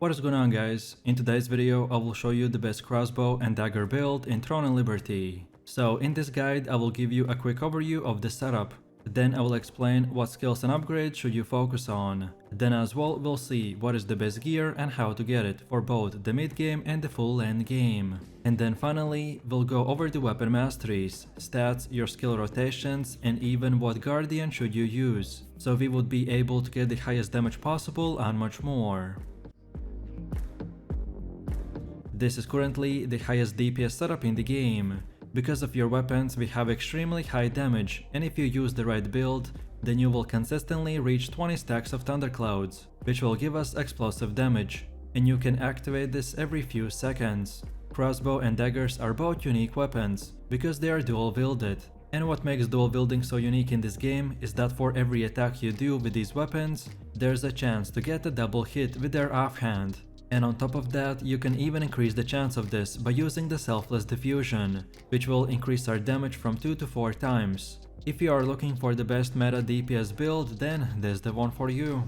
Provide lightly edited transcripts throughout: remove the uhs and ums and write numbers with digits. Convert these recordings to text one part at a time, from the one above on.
What is going on, guys? In today's video I will show you the best crossbow and dagger build in Throne and Liberty. So in this guide I will give you a quick overview of the setup. Then I will explain what skills and upgrades should you focus on. Then as well we'll see what is the best gear and how to get it for both the mid game and the full end game. And then finally we'll go over the weapon masteries, stats, your skill rotations, and even what guardian should you use, so we would be able to get the highest damage possible and much more. This is currently the highest DPS setup in the game. Because of your weapons we have extremely high damage, and if you use the right build, then you will consistently reach 20 stacks of thunderclouds, which will give us explosive damage, and you can activate this every few seconds. Crossbow and daggers are both unique weapons, because they are dual wielded. And what makes dual wielding so unique in this game is that for every attack you do with these weapons, there's a chance to get a double hit with their offhand. And on top of that, you can even increase the chance of this by using the selfless diffusion, which will increase our damage from 2 to 4 times. If you are looking for the best meta DPS build, then this is the one for you.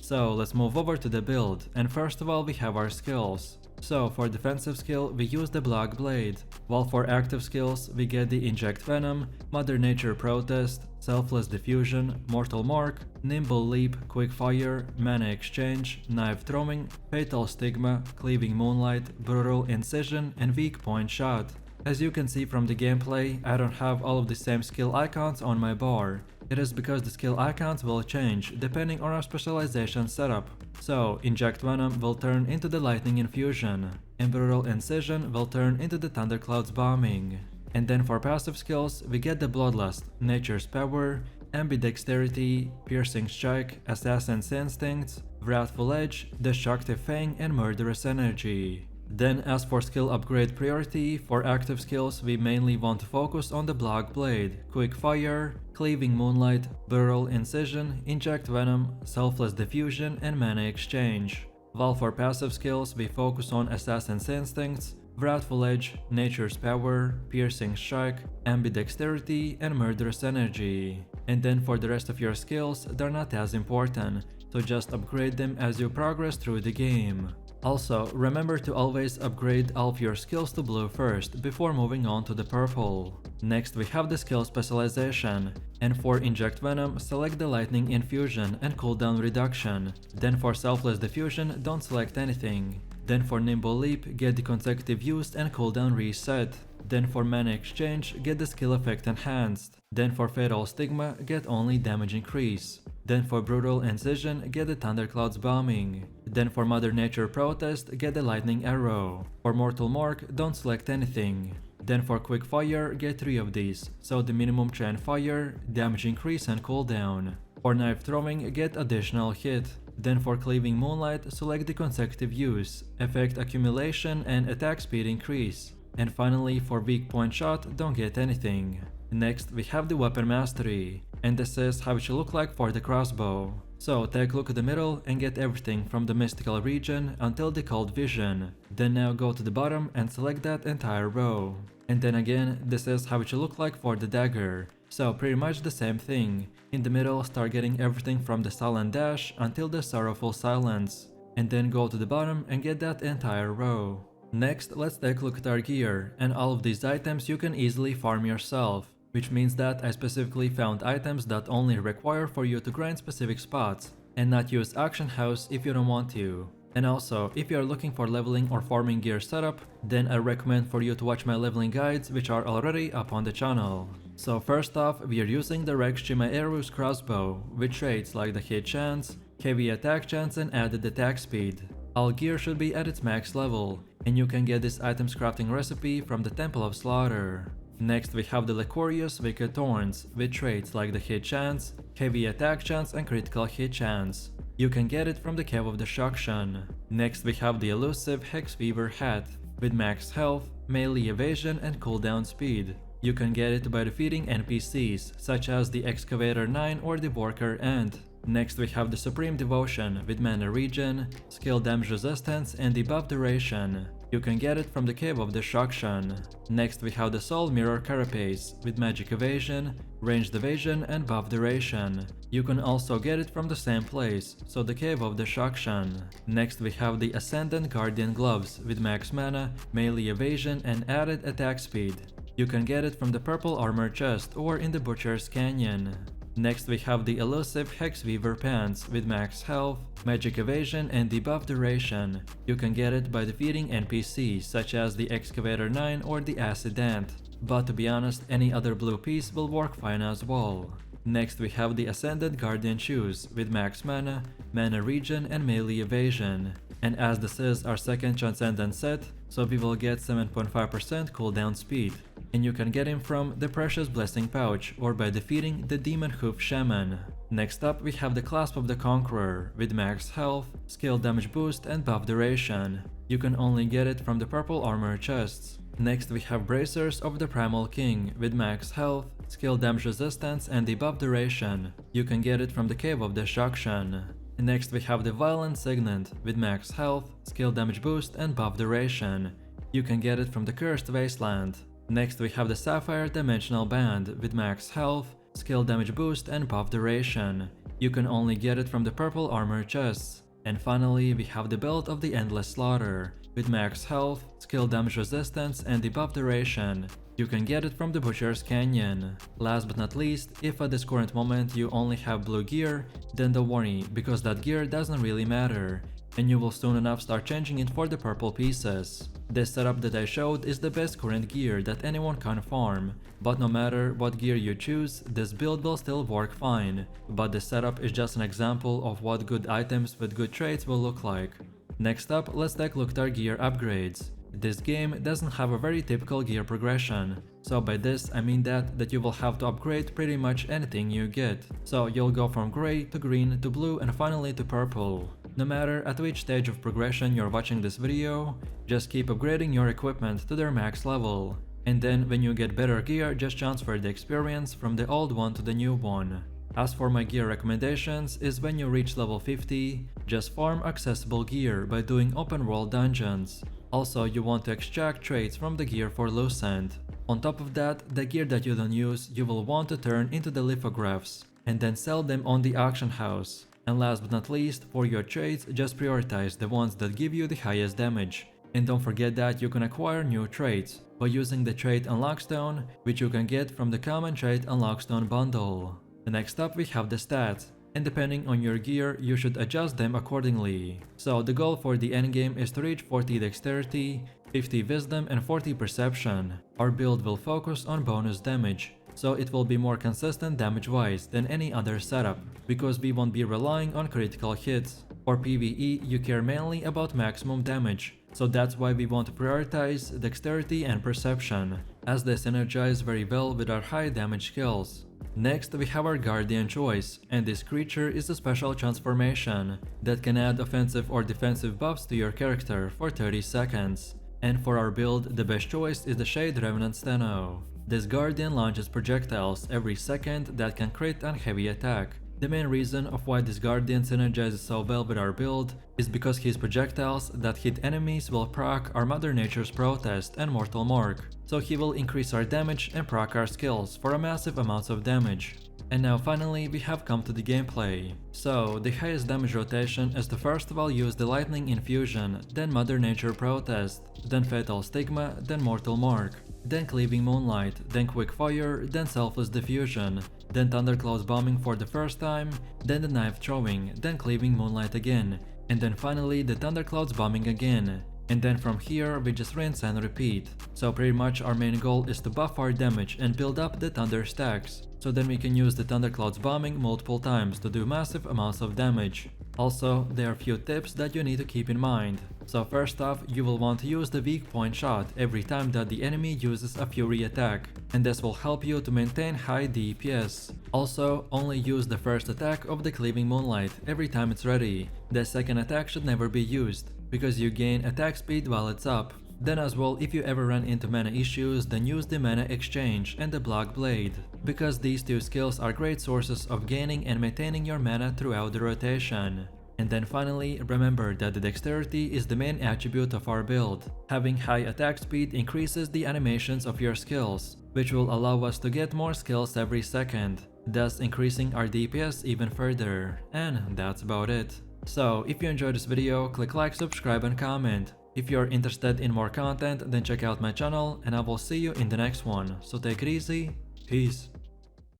So let's move over to the build, and first of all we have our skills. So for defensive skill we use the Black Blade, while for active skills we get the Inject Venom, Mother Nature Protest, Selfless Diffusion, Mortal Mark, Nimble Leap, Quick Fire, Mana Exchange, Knife Throwing, Fatal Stigma, Cleaving Moonlight, Brutal Incision, and Weak Point Shot. As you can see from the gameplay, I don't have all of the same skill icons on my bar. It is because the skill icons will change depending on our specialization setup. So, Inject Venom will turn into the Lightning Infusion, and Brutal Incision will turn into the Thunderclouds Bombing. And then for passive skills, we get the Bloodlust, Nature's Power, Ambidexterity, Piercing Strike, Assassin's Instincts, Wrathful Edge, Destructive Fang, and Murderous Energy. Then as for skill upgrade priority, for active skills we mainly want to focus on the Black Blade, Quick Fire, Cleaving Moonlight, Brutal Incision, Inject Venom, Selfless Diffusion, and Mana Exchange. While for passive skills we focus on Assassin's Instincts, Wrathful Edge, Nature's Power, Piercing Strike, Ambidexterity, and Murderous Energy. And then for the rest of your skills, they're not as important, so just upgrade them as you progress through the game. Also, remember to always upgrade all of your skills to blue first, before moving on to the purple. Next we have the skill specialization, and for Inject Venom, select the Lightning Infusion and cooldown reduction. Then for Selfless Diffusion, don't select anything. Then for Nimble Leap, get the consecutive use and cooldown reset. Then for Mana Exchange, get the skill effect enhanced. Then for Fatal Stigma, get only damage increase. Then for Brutal Incision, get the Thunderclouds Bombing. Then for Mother Nature Protest, get the Lightning Arrow. For Mortal Mark, don't select anything. Then for Quick Fire, get 3 of these, so the minimum chain fire, damage increase and cooldown. For Knife Throwing, get additional hit. Then for Cleaving Moonlight, select the consecutive use, effect accumulation and attack speed increase. And finally for Weak Point Shot, don't get anything. Next we have the weapon mastery, and this is how it should look like for the crossbow. So take a look at the middle and get everything from the mystical region until the cold vision. Then now go to the bottom and select that entire row. And then again, this is how it should look like for the dagger. So pretty much the same thing. In the middle start getting everything from the silent dash until the sorrowful silence. And then go to the bottom and get that entire row. Next let's take a look at our gear, and all of these items you can easily farm yourself. Which means that I specifically found items that only require for you to grind specific spots, and not use Auction House if you don't want to. And also, if you are looking for leveling or farming gear setup, then I recommend for you to watch my leveling guides, which are already up on the channel. So first off, we are using the Rex Chimaeru's crossbow, with traits like the hit chance, heavy attack chance, and added attack speed. All gear should be at its max level, and you can get this item's crafting recipe from the Temple of Slaughter. Next we have the Licorious Wicked Thorns, with traits like the hit chance, heavy attack chance, and critical hit chance. You can get it from the Cave of Destruction. Next we have the Elusive Hex Weaver Hat, with max health, melee evasion, and cooldown speed. You can get it by defeating NPCs, such as the Excavator 9 or the Worker Ant. Next we have the Supreme Devotion, with mana regen, skill damage resistance, and debuff duration. You can get it from the Cave of Destruction. Next we have the Soul Mirror Carapace with magic evasion, ranged evasion and buff duration. You can also get it from the same place, so the Cave of Destruction. Next we have the Ascendant Guardian Gloves with max mana, melee evasion and added attack speed. You can get it from the purple armor chest or in the Butcher's Canyon. Next we have the elusive Hex Weaver Pants with max health, magic evasion and debuff duration. You can get it by defeating NPCs such as the Excavator 9 or the Acid Ant, but to be honest any other blue piece will work fine as well. Next we have the Ascendant Guardian Shoes with max mana, mana regen and melee evasion. And as this is our second Transcendent set, so we will get 7.5% cooldown speed. And you can get him from the Precious Blessing Pouch or by defeating the Demon Hoof Shaman. Next up we have the Clasp of the Conqueror with max health, skill damage boost and buff duration. You can only get it from the purple armor chests. Next we have Bracers of the Primal King with max health, skill damage resistance and debuff duration. You can get it from the Cave of Destruction. Next we have the Violent Signet with max health, skill damage boost and buff duration. You can get it from the Cursed Wasteland. Next we have the Sapphire Dimensional Band with max health, skill damage boost and buff duration. You can only get it from the purple armor chests. And finally we have the Belt of the Endless Slaughter with max health, skill damage resistance and debuff duration. You can get it from the Butcher's Canyon. Last but not least, if at this current moment you only have blue gear, then don't worry because that gear doesn't really matter, and you will soon enough start changing it for the purple pieces. This setup that I showed is the best current gear that anyone can farm, but no matter what gear you choose, this build will still work fine, but this setup is just an example of what good items with good traits will look like. Next up, let's take a look at our gear upgrades. This game doesn't have a very typical gear progression, so by this I mean that you will have to upgrade pretty much anything you get. So you'll go from grey to green to blue and finally to purple. No matter at which stage of progression you're watching this video, just keep upgrading your equipment to their max level. And then when you get better gear, just transfer the experience from the old one to the new one. As for my gear recommendations is when you reach level 50, just farm accessible gear by doing open world dungeons. Also you want to extract traits from the gear for Lucent. On top of that, the gear that you don't use you will want to turn into the lithographs and then sell them on the auction house. And last but not least, for your traits just prioritize the ones that give you the highest damage. And don't forget that you can acquire new traits by using the trait Unlockstone, which you can get from the common trait Unlockstone bundle. Next up we have the stats, and depending on your gear you should adjust them accordingly. So the goal for the endgame is to reach 40 dexterity, 50 wisdom and 40 perception. Our build will focus on bonus damage, so it will be more consistent damage wise than any other setup, because we won't be relying on critical hits. For PVE you care mainly about maximum damage, so that's why we want to prioritize dexterity and perception, as they synergize very well with our high damage skills. Next we have our Guardian choice, and this creature is a special transformation that can add offensive or defensive buffs to your character for 30 seconds. And for our build, the best choice is the Shade Revenant Steno. This Guardian launches projectiles every second that can crit on heavy attack. The main reason of why this Guardian synergizes so well with our build is because his projectiles that hit enemies will proc our Mother Nature's Protest and Mortal Mark, so he will increase our damage and proc our skills for a massive amounts of damage. And now finally we have come to the gameplay. So the highest damage rotation is to first of all use the Lightning Infusion, then Mother Nature Protest, then Fatal Stigma, then Mortal Mark, then Cleaving Moonlight, then Quick Fire, then Selfless Diffusion, then Thunderclouds Bombing for the first time, then the Knife Throwing, then Cleaving Moonlight again, and then finally the Thunderclouds Bombing again. And then from here we just rinse and repeat. So pretty much our main goal is to buff our damage and build up the Thunder stacks, so then we can use the Thunderclouds Bombing multiple times to do massive amounts of damage. Also, there are a few tips that you need to keep in mind. So first off, you will want to use the weak point shot every time that the enemy uses a fury attack, and this will help you to maintain high DPS. Also, only use the first attack of the Cleaving Moonlight every time it's ready. The second attack should never be used, because you gain attack speed while it's up. Then as well, if you ever run into mana issues, then use the Mana Exchange and the Block Blade, because these two skills are great sources of gaining and maintaining your mana throughout the rotation. And then finally, remember that the dexterity is the main attribute of our build. Having high attack speed increases the animations of your skills, which will allow us to get more skills every second, thus increasing our DPS even further. And that's about it. So if you enjoyed this video, click like, subscribe and comment. If you're interested in more content, then check out my channel and I will see you in the next one. So take it easy, peace.